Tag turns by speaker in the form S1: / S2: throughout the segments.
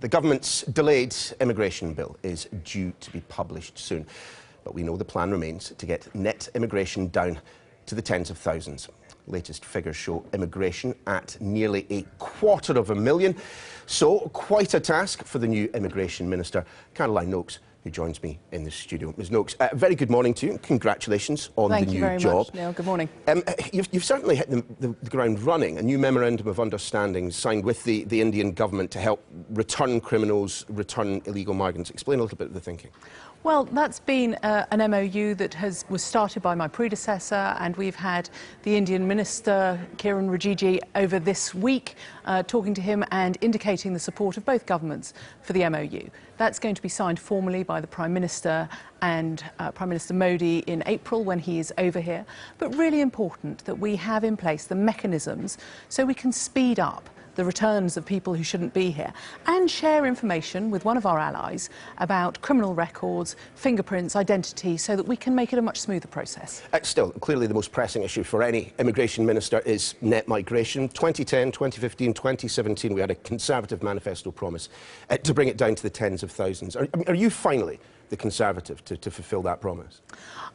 S1: The government's delayed immigration bill is due to be published soon, but we know the plan remains to get net immigration down to the tens of thousands. Latest figures show immigration at nearly 250,000. So, quite a task for the new Immigration Minister, Caroline Nokes, who joins me in the studio. Ms Nokes, very good morning to you. Congratulations on the new job.
S2: Thank you very much, Neil. Good morning.
S1: You've certainly hit the ground running. A new memorandum of understanding signed with the Indian government to help return criminals, return illegal migrants. Explain a little bit of the thinking.
S2: Well, that's been an MOU that was started by my predecessor, and we've had the Indian Minister, Kiran Rijiju, over this week, talking to him and indicating the support of both governments for the MOU. That's going to be signed formally by the Prime Minister and Prime Minister Modi in April when he is over here. But really important that we have in place the mechanisms so we can speed up the returns of people who shouldn't be here, and share information with one of our allies about criminal records, fingerprints, identity, so that we can make it a much smoother process.
S1: Still, clearly the most pressing issue for any immigration minister is net migration. 2010, 2015, 2017, we had a Conservative manifesto promise to bring it down to the tens of thousands. Are you finally the Conservative to fulfil that promise?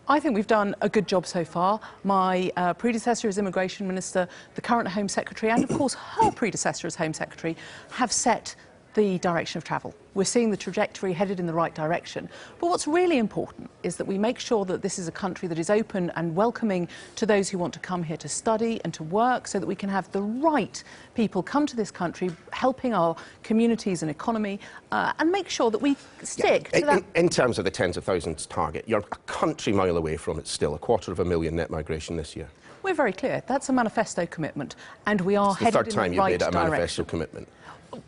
S2: I think we've done a good job so far. My predecessor as Immigration Minister, the current Home Secretary, and of course her predecessor as Home Secretary, have set the direction of travel. We're seeing the trajectory headed in the right direction. But what's really important is that we make sure that this is a country that is open and welcoming to those who want to come here to study and to work, so that we can have the right people come to this country, helping our communities and economy, and make sure that we stick to that.
S1: In terms of the tens of thousands target, you're a country mile away from it still, 250,000 net migration this year.
S2: We're very clear. That's a manifesto commitment, and we are headed in the right direction.
S1: It's the third time you've made it a manifesto commitment.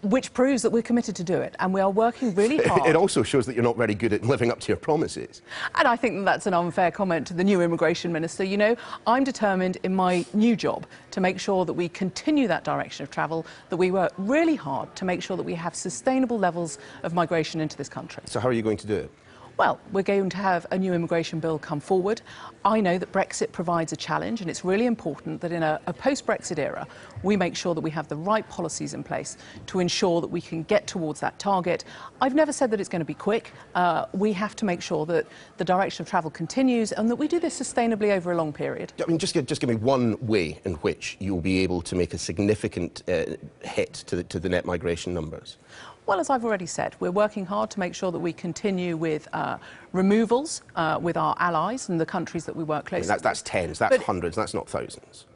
S2: Which proves that we're committed to do it, and we are working really hard.
S1: It also shows that you're not very good at living up to your promises.
S2: And I think that's an unfair comment to the new Immigration Minister. You know, I'm determined in my new job to make sure that we continue that direction of travel, that we work really hard to make sure that we have sustainable levels of migration into this country.
S1: So how are you going to do it?
S2: Well, we're going to have a new immigration bill come forward. I know that Brexit provides a challenge, and it's really important that in a post-Brexit era, we make sure that we have the right policies in place to ensure that we can get towards that target. I've never said that it's going to be quick. We have to make sure that the direction of travel continues and that we do this sustainably over a long period.
S1: I mean, just give me one way in which you'll be able to make a significant hit to the net migration numbers.
S2: Well, as I've already said, we're working hard to make sure that we continue with removals with our allies and the countries that we work closely with.
S1: That's tens, that's hundreds, that's not thousands.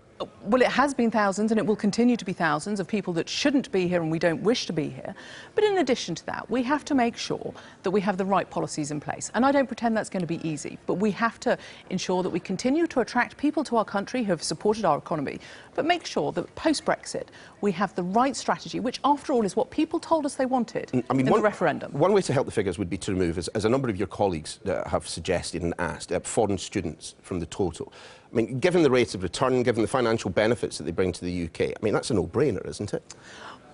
S2: Well, it has been thousands, and it will continue to be thousands of people that shouldn't be here and we don't wish to be here. But in addition to that, we have to make sure that we have the right policies in place. And I don't pretend that's going to be easy, but we have to ensure that we continue to attract people to our country who have supported our economy, but make sure that post-Brexit we have the right strategy, which after all is what people told us they wanted in the referendum.
S1: One way to help the figures would be to remove, as a number of your colleagues have suggested and asked, foreign students from the total. I mean, given the rate of return, given the financial benefits that they bring to the UK, I mean, that's a no-brainer, isn't it?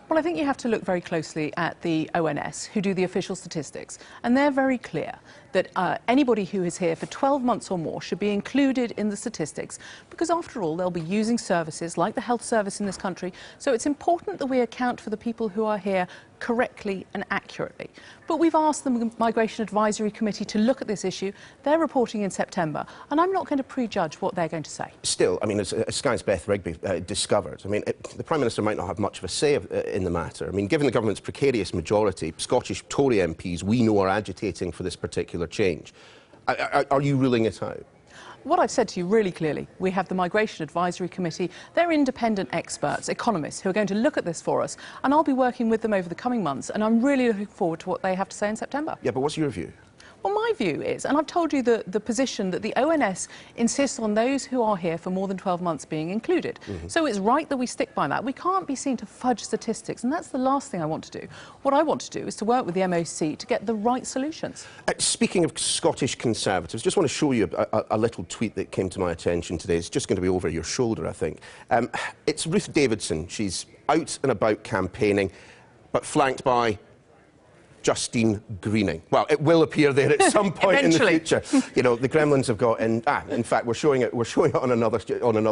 S2: Well, I think you have to look very closely at the ONS, who do the official statistics, and they're very clear that anybody who is here for 12 months or more should be included in the statistics, because after all, they'll be using services like the health service in this country, so it's important that we account for the people who are here correctly and accurately. But we've asked the Migration Advisory Committee to look at this issue. They're reporting in September, and I'm not going to prejudge what they're going to say.
S1: Still, I mean, as Sky's Beth Rigby discovered, I mean, the Prime Minister might not have much of a say in the matter. I mean, given the government's precarious majority, Scottish Tory MPs we know are agitating for this particular change. Are you ruling it out?
S2: What I've said to you really clearly, we have the Migration Advisory Committee. They're independent experts, economists, who are going to look at this for us, and I'll be working with them over the coming months, and I'm really looking forward to what they have to say in September.
S1: Yeah, but what's your view?
S2: Well, my view is, and I've told you the position that the ONS insists on those who are here for more than 12 months being included. So it's right that we stick by that. We can't be seen to fudge statistics, and that's the last thing I want to do. What I want to do is to work with the MOC to get the right solutions. Speaking
S1: of Scottish Conservatives, just want to show you a little tweet that came to my attention today. It's just going to be over your shoulder, I think. It's Ruth Davidson. She's out and about campaigning, but flanked by Justine Greening. Well, it will appear there at some point in the future. You know, the Gremlins have got in. In fact, we're showing it on another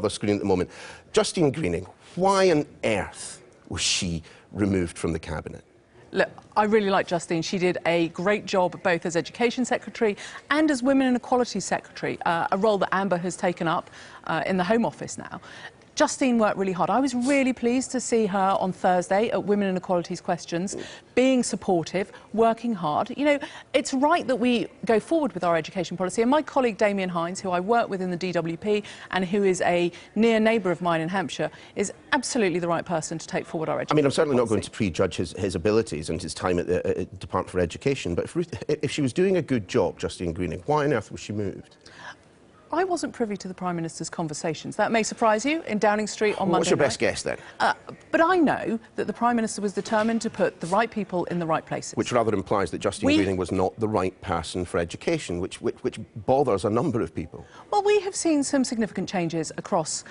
S1: screen at the moment. Justine Greening. Why on earth was she removed from the cabinet?
S2: Look, I really like Justine. She did a great job both as Education Secretary and as Women and Equality Secretary, a role that Amber has taken up in the Home Office now. Justine worked really hard. I was really pleased to see her on Thursday at Women and Equality's Questions, being supportive, working hard. You know, it's right that we go forward with our education policy. And my colleague Damien Hines, who I work with in the DWP and who is a near neighbour of mine in Hampshire, is absolutely the right person to take forward our education policy.
S1: I'm certainly not going to prejudge his abilities and his time at the Department for Education, but if she was doing a good job, Justine Greening, why on earth was she moved?
S2: I wasn't privy to the Prime Minister's conversations. That may surprise you, in Downing Street on Monday
S1: What's your
S2: night.
S1: best guess, then?
S2: But I know that the Prime Minister was determined to put the right people in the right places.
S1: Which rather implies that Justine Greening was not the right person for education, which bothers a number of people.
S2: Well, we have seen some significant changes across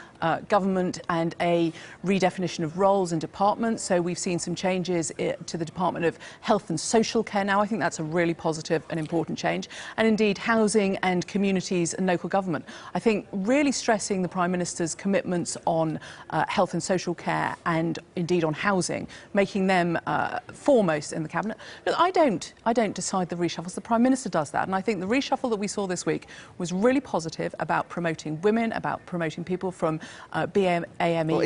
S2: government and a redefinition of roles and departments. So we've seen some changes to the Department of Health and Social Care now. I think that's a really positive and important change. And indeed, housing and communities and local government. I think really stressing the Prime Minister's commitments on health and social care and indeed on housing, making them foremost in the Cabinet. Look, I don't decide the reshuffles. The Prime Minister does that. And I think the reshuffle that we saw this week was really positive about promoting women, about promoting people from BAME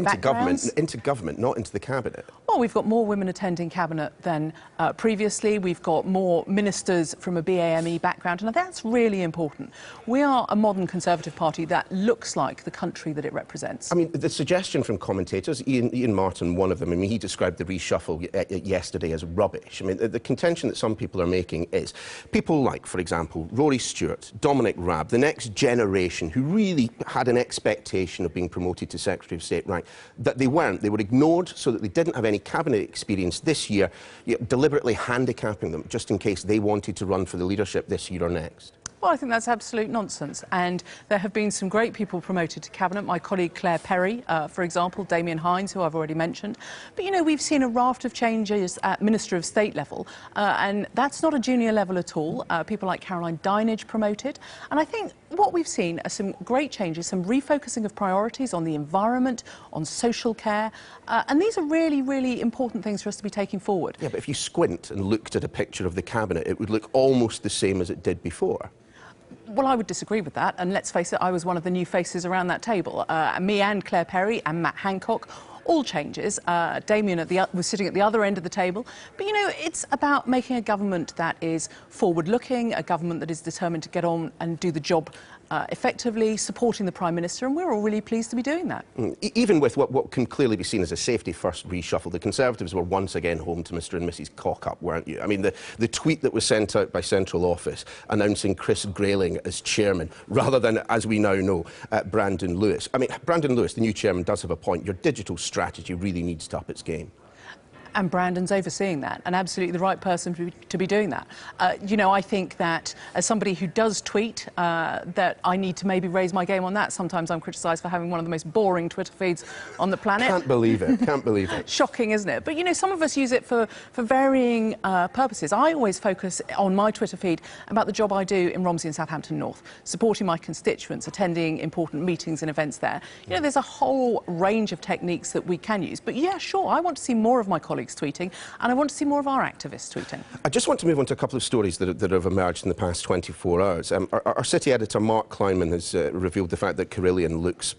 S2: backgrounds.
S1: Into government, not into the Cabinet.
S2: Well, we've got more women attending Cabinet than previously. We've got more ministers from a BAME background, and that's really important. We are a modern Conservative Party that looks like the country that it represents.
S1: I mean, the suggestion from commentators, Ian Martin, one of them, he described the reshuffle yesterday as rubbish. I mean, the contention that some people are making is people like, for example, Rory Stewart, Dominic Raab, the next generation who really had an expectation of being promoted to Secretary of State rank, that they weren't. They were ignored so that they didn't have any cabinet experience this year, deliberately handicapping them just in case they wanted to run for the leadership this year or next.
S2: Well, I think that's absolute nonsense. And there have been some great people promoted to Cabinet. My colleague Claire Perry, for example, Damien Hines, who I've already mentioned. But, you know, we've seen a raft of changes at Minister of State level, and that's not a junior level at all. People like Caroline Dinage promoted. And I think what we've seen are some great changes, some refocusing of priorities on the environment, on social care. And these are really, really important things for us to be taking forward.
S1: Yeah, but if you squint and looked at a picture of the Cabinet, it would look almost the same as it did before.
S2: Well, I would disagree with that, and let's face it, I was one of the new faces around that table. Me and Claire Perry and Matt Hancock, all changes. Damien was sitting at the other end of the table. But, you know, it's about making a government that is forward-looking, a government that is determined to get on and do the job effectively, supporting the Prime Minister, and we're all really pleased to be doing that.
S1: Even with what can clearly be seen as a safety-first reshuffle, the Conservatives were once again home to Mr and Mrs Cock-up, weren't you? I mean, the tweet that was sent out by Central Office announcing Chris Grayling as chairman, rather than, as we now know, Brandon Lewis. I mean, Brandon Lewis, the new chairman, does have a point. Your digital strategy really needs to up its game.
S2: And Brandon's overseeing that, and absolutely the right person to be doing that. You know, I think that as somebody who does tweet, that I need to maybe raise my game on that. Sometimes I'm criticised for having one of the most boring Twitter feeds on the planet.
S1: Can't believe it, can't believe it.
S2: Shocking, isn't it? But, you know, some of us use it for varying purposes. I always focus on my Twitter feed about the job I do in Romsey and Southampton North, supporting my constituents, attending important meetings and events there. You know, there's a whole range of techniques that we can use. But, yeah, sure, I want to see more of my colleagues tweeting, and I want to see more of our activists tweeting. I
S1: just want to move on to a couple of stories that have emerged in the past 24 hours. Our city editor, Mark Kleinman, has revealed the fact that Carillion looks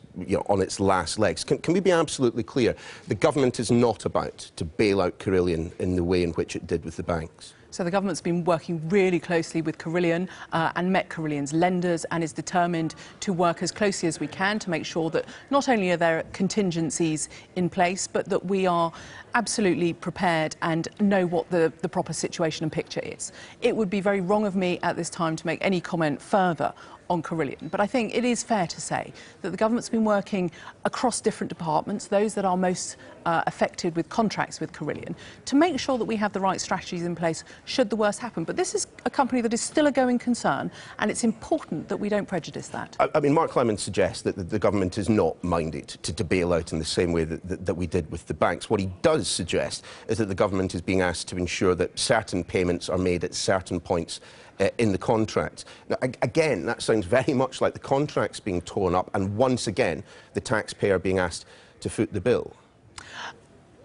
S1: on its last legs. Can we be absolutely clear? The government is not about to bail out Carillion in the way in which it did with the banks.
S2: So the government's been working really closely with Carillion and met Carillion's lenders, and is determined to work as closely as we can to make sure that not only are there contingencies in place, but that we are absolutely prepared and know what the proper situation and picture is. It would be very wrong of me at this time to make any comment further on Carillion, but I think it is fair to say that the government's been working across different departments, those that are most affected with contracts with Carillion, to make sure that we have the right strategies in place should the worst happen. But this is a company that is still a going concern, and it's important that we don't prejudice that.
S1: I mean, Mark Clyman suggests that the government is not minded to bail out in the same way that we did with the banks. What he does suggest is that the government is being asked to ensure that certain payments are made at certain points in the contract. Now, again, that sounds very much like the contracts being torn up and once again the taxpayer being asked to foot the bill.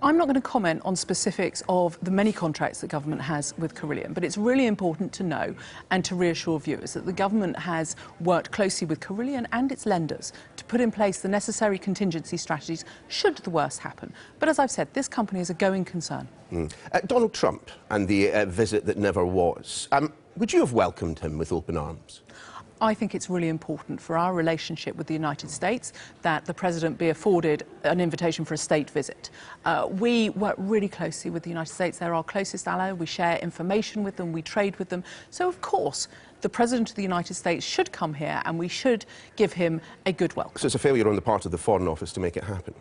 S2: I'm not going to comment on specifics of the many contracts that government has with Carillion, but it's really important to know and to reassure viewers that the government has worked closely with Carillion and its lenders to put in place the necessary contingency strategies should the worst happen. But as I've said, this company is a going concern.
S1: Donald Trump and the visit that never was, would you have welcomed him with open arms?
S2: I think it's really important for our relationship with the United States that the President be afforded an invitation for a state visit. We work really closely with the United States. They're our closest ally. We share information with them. We trade with them. So, of course, the President of the United States should come here and we should give him a good welcome.
S1: So it's a failure on the part of the Foreign Office to make it happen?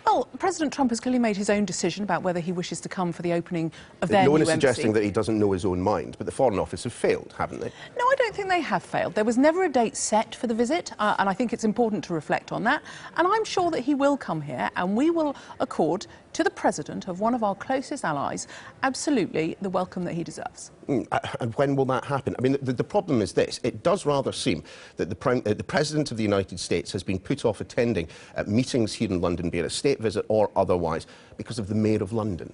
S2: Well, President Trump has clearly made his own decision about whether he wishes to come for the opening of their new embassy.
S1: No one is suggesting that he doesn't know his own mind, but the Foreign Office have failed, haven't they?
S2: No, I don't think they have failed. There was never a date set for the visit, and I think it's important to reflect on that. And I'm sure that he will come here, and we will accord to the President of one of our closest allies absolutely the welcome that he deserves.
S1: And when will that happen? I mean, the problem is this. It does rather seem that the President of the United States has been put off attending meetings here in London, be it a state visit or otherwise, because of the Mayor of London.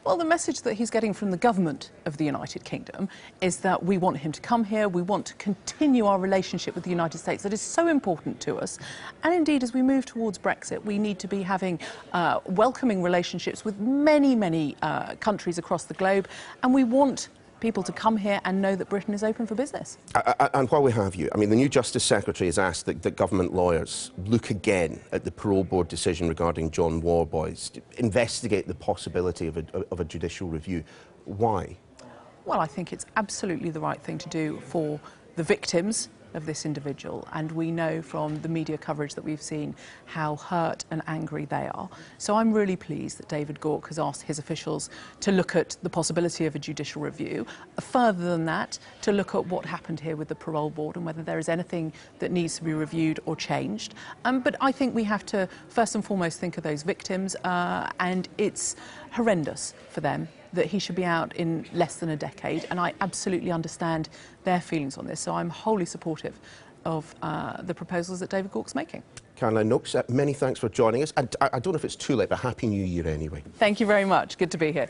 S2: Well, the message that he's getting from the government of the United Kingdom is that we want him to come here, we want to continue our relationship with the United States that is so important to us. And indeed, as we move towards Brexit, we need to be having welcoming relationships with many, many countries across the globe, and we want people to come here and know that Britain is open for business.
S1: And while we have you, I mean, the new Justice Secretary has asked that government lawyers look again at the parole board decision regarding John Worboys, to investigate the possibility of a judicial review. Why?
S2: Well, I think it's absolutely the right thing to do for the victims of this individual, and we know from the media coverage that we've seen how hurt and angry they are. So I'm really pleased that David Gauke has asked his officials to look at the possibility of a judicial review. Further than that, to look at what happened here with the parole board and whether there is anything that needs to be reviewed or changed. But I think we have to first and foremost think of those victims, and it's horrendous for them that he should be out in less than a decade, and I absolutely understand their feelings on this, so I'm wholly supportive of the proposals that David Gauke's making.
S1: Caroline Nokes, many thanks for joining us, and I don't know if it's too late, but Happy New Year anyway.
S2: Thank you very much. Good to be here.